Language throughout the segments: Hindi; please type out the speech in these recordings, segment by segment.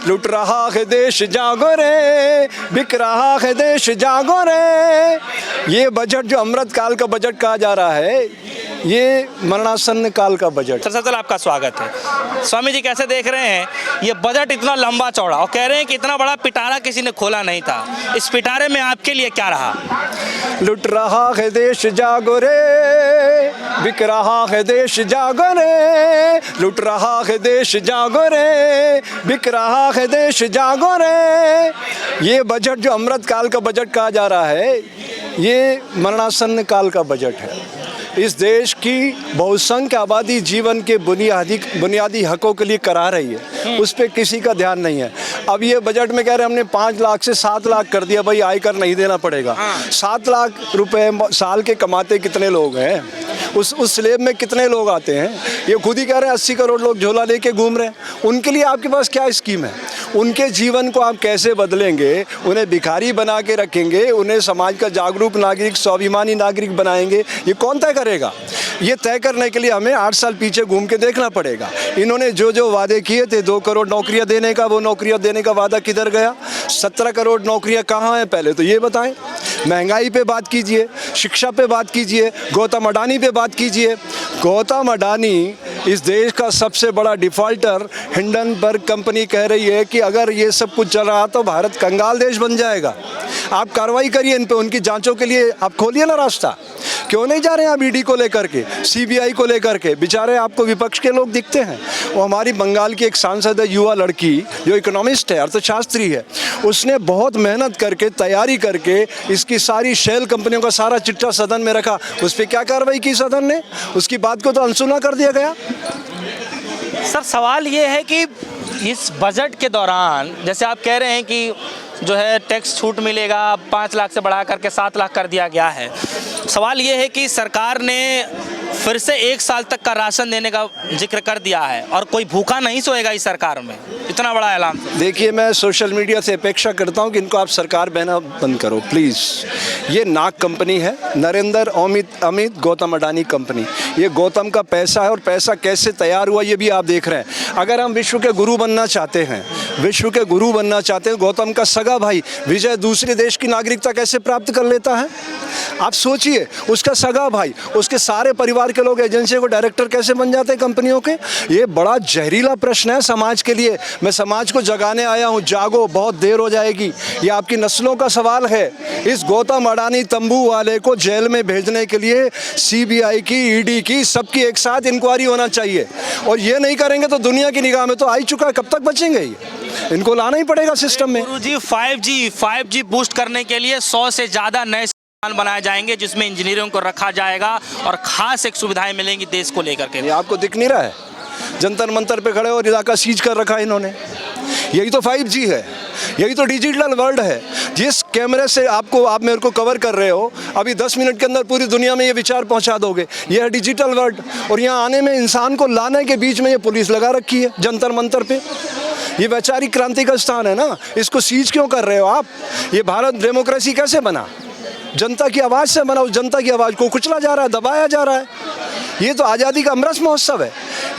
लुट रहा है देश जागो रे, बिक रहा है देश जागो रे। ये बजट जो अमृत काल का बजट कहा जा रहा है, ये मरणासन्न काल का बजट। सर आपका स्वागत है। स्वामी जी कैसे देख रहे हैं ये बजट इतना लंबा चौड़ा, और कह रहे हैं कि इतना बड़ा पिटारा किसी ने खोला नहीं था। इस पिटारे में आपके लिए क्या रहा? लुट रहा है देश जागो रे, बिक रहा है देश जागो रे, लुट रहा है देश जागो रे, बिक रहा है देश जागो रे। ये बजट जो अमृत काल का बजट कहा जा रहा है, ये मरणासन्न काल का बजट है। इस देश की बहुसंख्य आबादी जीवन के बुनियादी हकों के लिए करा रही है, उस पर किसी का ध्यान नहीं है। अब ये बजट में कह रहे हैं हमने 5 लाख से 7 लाख कर दिया, भाई आयकर नहीं देना पड़ेगा। 7 लाख रुपए साल के कमाते कितने लोग हैं? उस स्लेब में कितने लोग आते हैं? ये खुद ही कह रहे हैं 80 करोड़ लोग झोला लेके घूम रहे हैं। उनके लिए आपके पास क्या स्कीम है? उनके जीवन को आप कैसे बदलेंगे? उन्हें भिखारी बना के रखेंगे, उन्हें समाज का जागरूक नागरिक, स्वाभिमानी नागरिक बनाएंगे? ये कौन तय करेगा? ये तय करने के लिए हमें 8 साल पीछे घूम के देखना पड़ेगा। इन्होंने जो जो वादे किए थे, 2 करोड़ नौकरियां देने का, वो नौकरियां देने का वादा किधर गया? 17 करोड़ नौकरियां कहाँ हैं? पहले तो ये बताएं। महंगाई पे बात कीजिए, शिक्षा पे बात कीजिए, गौतम अडानी पे बात कीजिए। गौतम अडानी इस देश का सबसे बड़ा डिफॉल्टर, हिंडनबर्ग कंपनी कह रही है कि अगर ये सब कुछ चल रहा तो भारत कंगाल देश बन जाएगा। आप कार्रवाई करिए इन पे, उनकी जांचों के लिए आप खोलिए ना रास्ता। क्यों नहीं जा रहे हैं आप ईडी को लेकर के, सीबीआई को लेकर के? बेचारे आपको विपक्ष के लोग दिखते हैं। वो हमारी बंगाल की एक सांसद है, युवा लड़की, जो इकोनॉमिस्ट है, अर्थशास्त्री है, उसने बहुत मेहनत करके, तैयारी करके इसकी सारी शेल कंपनियों का सारा चिट्ठा सदन में रखा। उस पर क्या कार्रवाई की सदन ने? उसकी बात को तो अनसुना कर दिया गया। सर सवाल ये है कि इस बजट के दौरान जैसे आप कह रहे हैं कि जो है टैक्स छूट मिलेगा, 5 लाख से बढ़ा करके 7 लाख कर दिया गया है। सवाल ये है कि सरकार ने फिर से 1 साल तक का राशन देने का जिक्र कर दिया है, और कोई भूखा नहीं सोएगा इस सरकार में, इतना बड़ा ऐलान। देखिए, मैं सोशल मीडिया से अपेक्षा करता हूं कि इनको आप सरकार बहना बंद करो प्लीज़। ये नाग कंपनी है, नरेंद्र अमित गौतम अडानी कंपनी। ये गौतम का पैसा है, और पैसा कैसे तैयार हुआ ये भी आप देख रहे हैं। अगर हम विश्व के गुरु बनना चाहते हैं, विश्व के गुरु बनना चाहते हैं, गौतम का सगा भाई विजय दूसरे देश की नागरिकता कैसे प्राप्त कर लेता है? आप सोचिए, उसका सगा भाई, उसके सारे परिवार के लोग एजेंसी को डायरेक्टर कैसे बन जाते हैं कंपनियों के? ये बड़ा जहरीला प्रश्न है समाज के लिए। मैं समाज को जगाने आया हूँ, जागो, बहुत देर हो जाएगी। ये आपकी नस्लों का सवाल है। इस गौतम अडानी तंबू वाले को जेल में भेजने के लिए सीबीआई की, ईडी की, सबकी एक साथ इंक्वायरी होना चाहिए। और ये नहीं करेंगे तो दुनिया की निगाह में तो आ ही चुका है, कब तक बचेंगे ये? इनको लाना ही पड़ेगा सिस्टम में। गुरुजी 5G बूस्ट करने के लिए 100 से ज़्यादा नए बनाए जाएंगे, जिसमें इंजीनियरों को रखा जाएगा और खास एक सुविधाएं मिलेंगी देश को लेकर के। ये आपको दिख नहीं रहा है? जंतर मंतर पे खड़े और इलाका सीज कर रखा है इन्होंने। यही तो 5G है, यही तो डिजिटल वर्ल्ड है। जिस कैमरे से आप मेरे को कवर कर रहे हो, अभी 10 मिनट के अंदर पूरी दुनिया में ये विचार पहुंचा दोगे। यह है डिजिटल वर्ल्ड। और यहाँ आने में, इंसान को लाने के बीच में ये पुलिस लगा रखी है जंतर मंतर पे। ये वैचारिक क्रांति का स्थान है ना, इसको सीज क्यों कर रहे हो आप? ये भारत डेमोक्रेसी कैसे बना? जनता की आवाज़ से बना। उस जनता की आवाज़ को कुचला जा रहा है, दबाया जा रहा है। ये तो आज़ादी का अमृत महोत्सव है,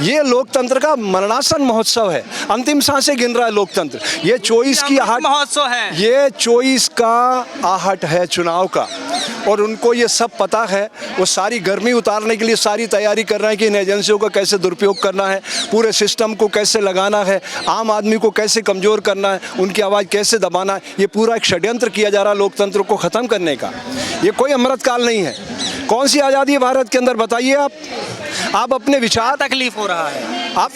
ये लोकतंत्र का मरणासन महोत्सव है। अंतिम सांसें गिन रहा है लोकतंत्र। ये चॉइस की आहट महोत्सव है, ये चॉइस का आहट है चुनाव का। और उनको ये सब पता है। वो सारी गर्मी उतारने के लिए सारी तैयारी कर रहे हैं कि इन एजेंसियों का कैसे दुरुपयोग करना है, पूरे सिस्टम को कैसे लगाना है, आम आदमी को कैसे कमज़ोर करना है, उनकी आवाज़ कैसे दबाना है। ये पूरा एक षड्यंत्र किया जा रहा है लोकतंत्र को ख़त्म करने का। ये कोई अमृत काल नहीं है। कौन सी आज़ादी है भारत के अंदर, बताइए आप अपने विचार। तकलीफ हो रहा है आप।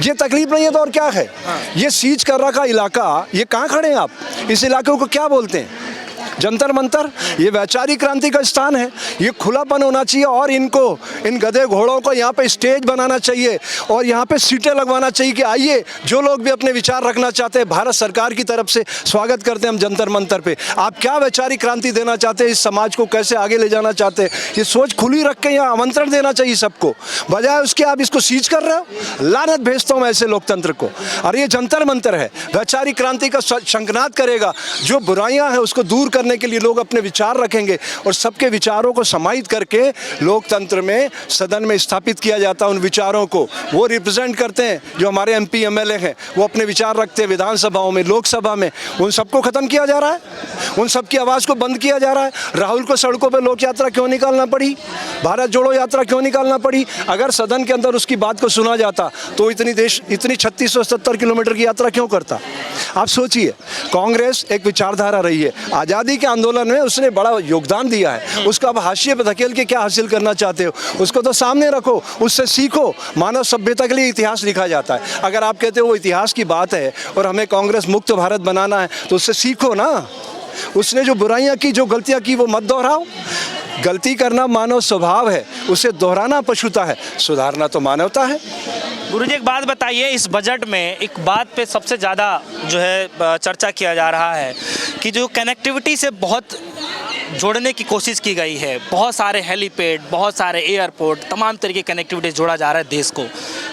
ये तकलीफ नहीं है तो और क्या है? ये सीज कर रखा इलाका, ये कहाँ खड़े हैं आप? इस इलाके को क्या बोलते हैं? जंतर मंतर। ये वैचारिक क्रांति का स्थान है। ये खुलापन होना चाहिए, और इनको, इन गधे घोड़ों को यहाँ पे स्टेज बनाना चाहिए, और यहाँ पे सीटें लगवाना चाहिए कि आइए, जो लोग भी अपने विचार रखना चाहते हैं, भारत सरकार की तरफ से स्वागत करते हैं हम जंतर मंतर पे। आप क्या वैचारिक क्रांति देना चाहते हैं, इस समाज को कैसे आगे ले जाना चाहते हैं, ये सोच खुली रख के यहाँ आमंत्रण देना चाहिए सबको। बजाय उसके आप इसको सीज कर रहे हो। लानत भेजता हूँ मैं ऐसे लोकतंत्र को। और ये जंतर मंतर है, वैचारिक क्रांति का शंखनाद करेगा। जो बुराइयाँ हैं उसको दूर करने करने के लिए लोग अपने विचार रखेंगे और सबके विचारों को समाहित करके लोकतंत्र में सदन में स्थापित किया जाता है। उन विचारों को वो रिप्रेजेंट करते हैं, जो हमारे MP MLA हैं वो अपने विचार रखते हैं विधानसभाओं में, लोकसभा में। उन सबको ख़त्म किया जा रहा है, उन सबकी आवाज़ को बंद किया जा रहा है। राहुल को सड़कों पर लोक यात्रा क्यों निकालना पड़ी, भारत जोड़ो यात्रा क्यों निकालना पड़ी? अगर सदन के अंदर उसकी बात को सुना जाता तो इतनी 3670 किलोमीटर की यात्रा क्यों करता? आप सोचिए, कांग्रेस एक विचारधारा रही है, आज़ादी के आंदोलन में उसने बड़ा योगदान दिया है, उसको आप हाशिए पर धकेल के क्या हासिल करना चाहते हो? उसको तो सामने रखो, उससे सीखो। मानव सभ्यता के लिए इतिहास लिखा जाता है। अगर आप कहते हो वो इतिहास की बात है और हमें कांग्रेस मुक्त भारत बनाना है तो उससे सीखो ना। उसने जो बुराइयां की, जो गलतियां की, वो मत दोहराओ। गलती करना मानव स्वभाव है, उसे दोहराना पशुता है, सुधारना तो मानवता है। गुरुजी एक बात बताइए, इस बजट में एक बात पे सबसे ज़्यादा जो है चर्चा किया जा रहा है कि जो कनेक्टिविटी से बहुत जोड़ने की कोशिश की गई है, बहुत सारे हेलीपैड, बहुत सारे एयरपोर्ट, तमाम तरीके की कनेक्टिविटी जोड़ा जा रहा है देश को,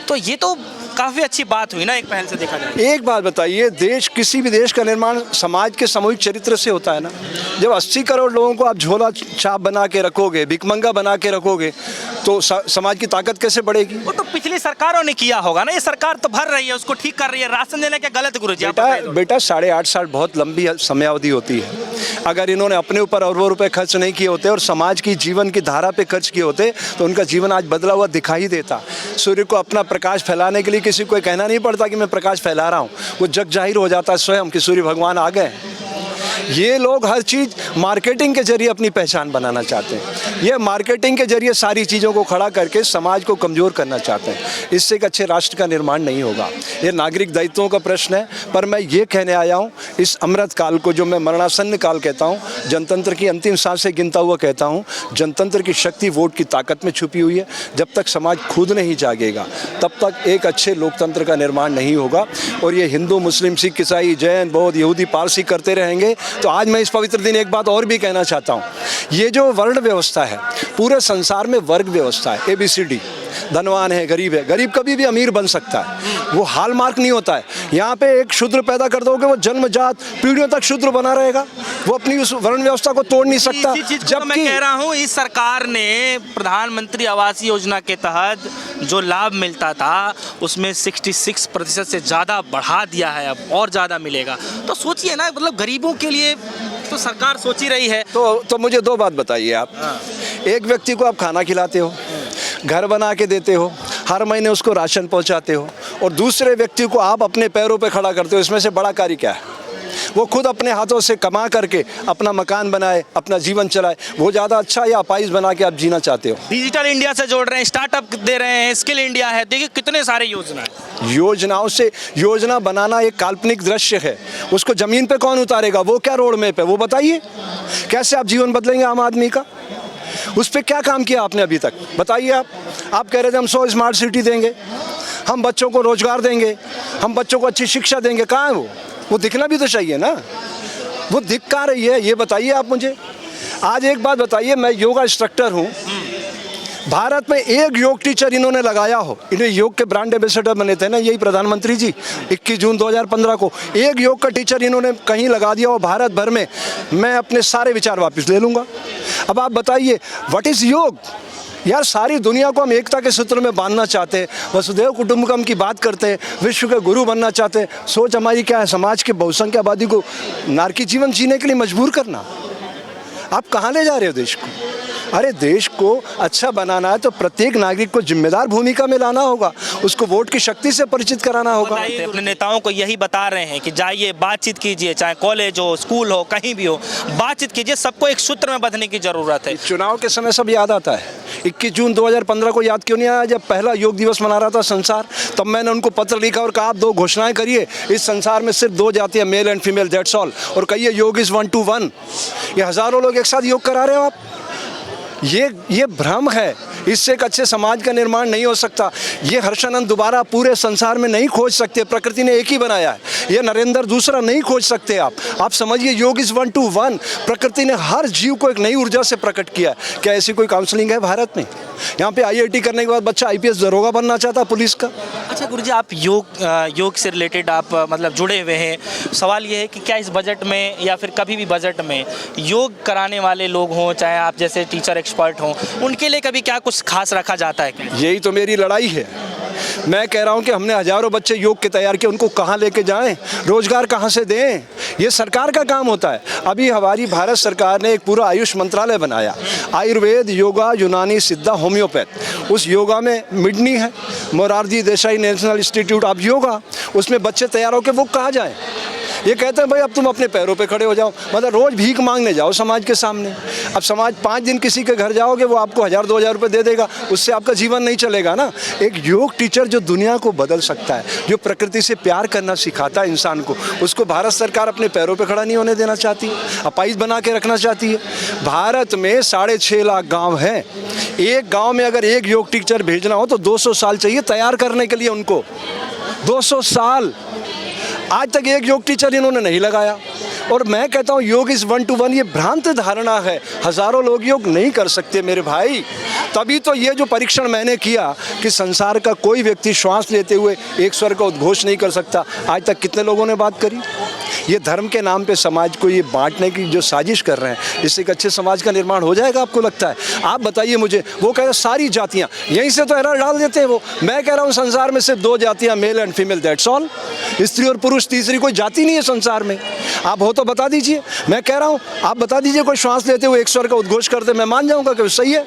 तो ये तो काफ़ी अच्छी बात हुई ना एक पहल से देखा जाए। एक बात बताइए, देश, किसी भी देश का निर्माण समाज के सामूहिक चरित्र से होता है ना। जब 80 करोड़ लोगों को आप झोला छाप बना के रखोगे, भिखमंगा बना के रखोगे, तो समाज की ताकत कैसे बढ़ेगी? वो तो पिछली सरकारों ने किया होगा ना, ये सरकार तो भर रही है, उसको ठीक कर रही है। राशन देने क्या गलत गुरुजी? बेटा 8.5 साल बहुत लंबी समयावधि होती है। अगर इन्होंने अपने ऊपर अरबों रुपए खर्च नहीं किए होते और समाज की जीवन की धारा पे खर्च किए होते तो उनका जीवन आज बदला हुआ दिखाई देता। सूर्य को अपना प्रकाश फैलाने के लिए किसी को कहना नहीं पड़ता कि मैं प्रकाश फैला रहा हूँ, वो जग जाहिर हो जाता है स्वयं कि सूर्य भगवान आ गए। ये लोग हर चीज़ मार्केटिंग के जरिए अपनी पहचान बनाना चाहते हैं। ये मार्केटिंग के जरिए सारी चीज़ों को खड़ा करके समाज को कमज़ोर करना चाहते हैं। इससे एक अच्छे राष्ट्र का निर्माण नहीं होगा। ये नागरिक दायित्वों का प्रश्न है। पर मैं ये कहने आया हूँ, इस अमृत काल को जो मैं मरणासन्न काल कहता हूँ, जनतंत्र की अंतिम सांसें गिनता हुआ कहता हूँ, जनतंत्र की शक्ति वोट की ताकत में छुपी हुई है। जब तक समाज खुद नहीं जागेगा तब तक एक अच्छे लोकतंत्र का निर्माण नहीं होगा। और ये हिंदू, मुस्लिम, सिख, ईसाई, जैन, बौद्ध, यहूदी, पारसी करते रहेंगे तो आज मैं इस पवित्र दिन एक बात और भी कहना चाहता हूँ। ये जो वर्ण व्यवस्था है, पूरे संसार में वर्ग व्यवस्था है, ABCD, धनवान है, गरीब कभी भी अमीर बन सकता है, वो हालमार्क नहीं होता है। यहाँ पे एक शूद्र पैदा कर दोगे, वो जन्मजात पीढ़ियों तक शूद्र बना रहेगा, वो अपनी उस वर्ण व्यवस्था को तोड़ नहीं सकता। जब मैं कह रहा हूँ, इस सरकार ने प्रधानमंत्री आवास योजना के तहत जो लाभ मिलता था उसमें 66% से ज़्यादा बढ़ा दिया है, अब और ज़्यादा मिलेगा। तो सोचिए ना, मतलब गरीबों के लिए तो सरकार सोच ही रही है। तो मुझे दो बात बताइए आप। एक व्यक्ति को आप खाना खिलाते हो, घर बना के देते हो, हर महीने उसको राशन पहुंचाते हो, और दूसरे व्यक्ति को आप अपने पैरों पे खड़ा करते हो। इसमें से बड़ा कार्य क्या है? वो खुद अपने हाथों से कमा करके अपना मकान बनाए, अपना जीवन चलाए, वो ज़्यादा अच्छा या अपाइज बना के आप जीना चाहते हो? डिजिटल इंडिया से जोड़ रहे हैं, स्टार्टअप दे रहे हैं, स्किल इंडिया है, देखिए कितने सारे योजनाओं से योजना बनाना एक काल्पनिक दृश्य है। उसको ज़मीन पे कौन उतारेगा? वो क्या रोड मैप है वो बताइए। कैसे आप जीवन बदलेंगे आम आदमी का? उस पर क्या काम किया आपने अभी तक बताइए। आप कह रहे थे हम 100 स्मार्ट सिटी देंगे, हम बच्चों को रोजगार देंगे, हम बच्चों को अच्छी शिक्षा देंगे। कहाँ है वो दिखना भी तो चाहिए ना। वो दिख कहाँ रही है ये बताइए आप मुझे। आज एक बात बताइए, मैं योगा इंस्ट्रक्टर हूँ, भारत में एक योग टीचर इन्होंने लगाया हो, इन्हें योग के ब्रांड एम्बेसडर बने थे ना यही प्रधानमंत्री जी 21 जून 2015 को, एक योग का टीचर इन्होंने कहीं लगा दिया हो भारत भर में, मैं अपने सारे विचार वापस ले लूँगा। अब आप बताइए व्हाट इज़ योग? यार सारी दुनिया को हम एकता के सूत्र में बांधना चाहते हैं, वसुधैव कुटुंबकम की बात करते हैं, विश्व के गुरु बनना चाहते हैं। सोच हमारी क्या है? समाज के बहुसंख्य आबादी को नारकी जीवन जीने के लिए मजबूर करना। आप कहाँ ले जा रहे हो देश को? अरे देश को अच्छा बनाना है तो प्रत्येक नागरिक को जिम्मेदार भूमिका में लाना होगा, उसको वोट की शक्ति से परिचित कराना होगा। अपने नेताओं को यही बता रहे हैं कि जाइए बातचीत कीजिए, चाहे कॉलेज हो, स्कूल हो, कहीं भी हो, बातचीत कीजिए, सबको एक सूत्र में बंधने की जरूरत है। चुनाव के समय सब याद आता है। 21 जून 2015 को याद क्यों नहीं आया? जब पहला योग दिवस मना रहा था संसार, तब मैंने उनको पत्र लिखा और कहा आप 2 घोषणाएं करिए, इस संसार में सिर्फ 2 जातियां, male and female, that's all, और कहिए योग इज 1 to 1। ये हजारों लोग एक साथ योग करा रहे हो आप। ये भ्रम है, इससे एक अच्छे समाज का निर्माण नहीं हो सकता। ये हर्षानंद दोबारा पूरे संसार में नहीं खोज सकते, प्रकृति ने एक ही बनाया है। ये नरेंद्र दूसरा नहीं खोज सकते आप समझिए योग इज 1 to 1। प्रकृति ने हर जीव को एक नई ऊर्जा से प्रकट किया। क्या ऐसी कोई काउंसलिंग है भारत में? यहाँ पे IIT करने के बाद बच्चा IPS दरोगा बनना चाहता पुलिस का? अच्छा गुरुजी, आप योग से रिलेटेड आप मतलब जुड़े हुए हैं। सवाल ये है कि क्या इस बजट में या फिर कभी भी बजट में योग कराने वाले लोग हों, चाहे आप जैसे टीचर एक्सपर्ट हों, उनके लिए कभी क्या कुछ खास रखा जाता है क्या? यही तो मेरी लड़ाई है। मैं कह रहा हूं कि हमने हजारों बच्चे योग के तैयार किए, उनको कहां लेके जाएं, रोजगार कहां से दें? ये सरकार का काम होता है। अभी हमारी भारत सरकार ने एक पूरा आयुष मंत्रालय बनाया, आयुर्वेद, योगा, यूनानी, सिद्धा, होम्योपैथ। उस योगा में मिडनी है, Morarji Desai national institute of yoga, उसमें बच्चे तैयार होकर वो कहाँ जाएं? ये कहते हैं भाई अब तुम अपने पैरों पे खड़े हो जाओ, मतलब रोज भीख मांगने जाओ समाज के सामने। अब समाज 5 दिन किसी के घर जाओगे, वो आपको 1000-2000 रुपये दे देगा, उससे आपका जीवन नहीं चलेगा ना। एक योग टीचर जो दुनिया को बदल सकता है, जो प्रकृति से प्यार करना सिखाता है इंसान को, उसको भारत सरकार अपने पैरों पे खड़ा नहीं होने देना चाहती, अपाइज बना के रखना चाहती है। भारत में 6.5 लाख गाँव हैं। एक गाँव में अगर एक योग टीचर भेजना हो तो 200 साल चाहिए तैयार करने के लिए उनको, 200 साल। आज तक एक योग टीचर इन्होंने नहीं लगाया। और मैं कहता हूँ योग इज़ 1 to 1, ये भ्रांत धारणा है। हज़ारों लोग योग नहीं कर सकते मेरे भाई। तभी तो ये जो परीक्षण मैंने किया कि संसार का कोई व्यक्ति श्वास लेते हुए एक स्वर का उद्घोष नहीं कर सकता, आज तक कितने लोगों ने बात करी। ये धर्म के नाम पे समाज को ये बांटने की जो साजिश कर रहे हैं, इससे एक अच्छे समाज का निर्माण हो जाएगा आपको लगता है? आप बताइए मुझे। वो कह रहे सारी जातियाँ, यहीं से तो एरर डाल देते हैं वो। मैं कह रहा हूँ संसार में सिर्फ 2 जातियाँ, male and female, that's all. स्त्री और पुरुष, तीसरी कोई जाति नहीं है संसार में। आप हो तो बता दीजिए। मैं कह रहा हूँ आप बता दीजिए, कोई श्वास लेते हुए एक स्वर का उद्घोष करते, मैं मान जाऊँगा कि सही है।